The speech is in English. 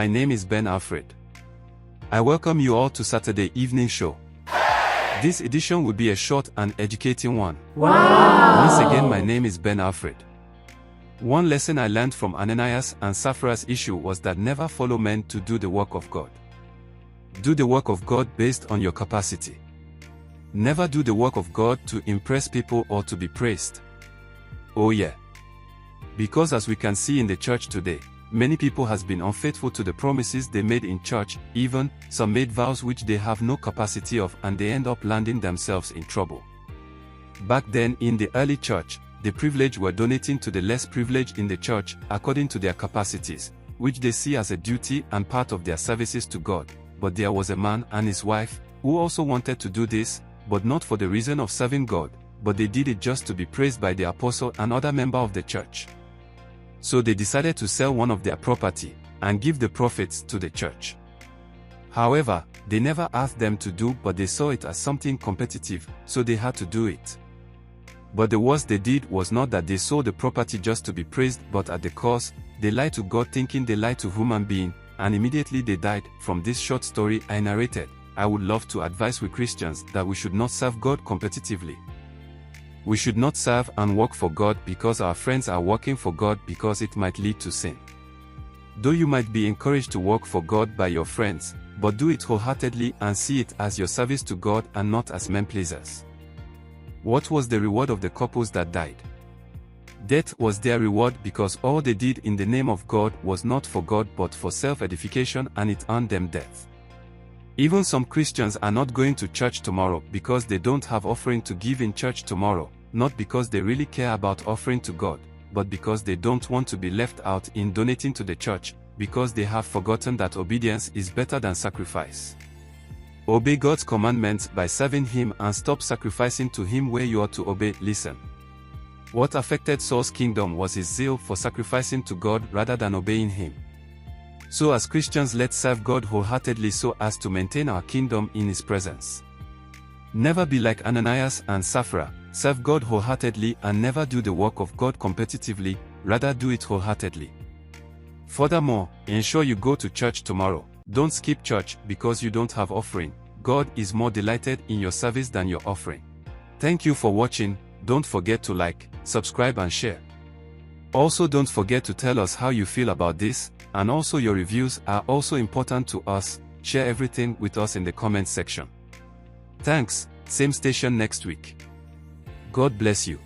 my name is Ben Alfred. I welcome you all to Saturday evening show. This edition will be a short and educating one. Wow! Once again, my name is Ben Alfred. One lesson I learned from Ananias and Sapphira's issue was that never follow men to do the work of God. Do the work of God based on your capacity. Never do the work of God to impress people or to be praised. Oh yeah. Because as we can see in the church today, many people has been unfaithful to the promises they made in church, even some made vows which they have no capacity of, and they end up landing themselves in trouble. Back then in the early church, the privileged were donating to the less privileged in the church according to their capacities, which they see as a duty and part of their services to God. But there was a man and his wife who also wanted to do this, but not for the reason of serving God, but they did it just to be praised by the apostle and other member of the church. So they decided to sell one of their property and give the profits to the church. However, they never asked them to do, but they saw it as something competitive, so they had to do it. But the worst they did was not that they sold the property just to be praised, but at the cost, they lied to God thinking they lied to human being, and immediately they died. From this short story I narrated, I would love to advise we Christians that we should not serve God competitively. We should not serve and work for God because our friends are working for God, because it might lead to sin. Though you might be encouraged to work for God by your friends, but do it wholeheartedly and see it as your service to God and not as men pleasers. What was the reward of the couples that died? Death was their reward, because all they did in the name of God was not for God but for self-edification, and it earned them death. Even some Christians are not going to church tomorrow because they don't have offering to give in church tomorrow, not because they really care about offering to God, but because they don't want to be left out in donating to the church, because they have forgotten that obedience is better than sacrifice. Obey God's commandments by serving Him and stop sacrificing to Him where you are to obey. Listen. What affected Saul's kingdom was his zeal for sacrificing to God rather than obeying Him. So as Christians, let's serve God wholeheartedly so as to maintain our kingdom in His presence. Never be like Ananias and Sapphira. Serve God wholeheartedly and never do the work of God competitively, rather do it wholeheartedly. Furthermore, ensure you go to church tomorrow. Don't skip church because you don't have offering. God is more delighted in your service than your offering. Thank you for watching. Don't forget to like, subscribe and share. Also, don't forget to tell us how you feel about this, and also your reviews are also important to us. Share everything with us in the comment section. Thanks, same station next week. God bless you.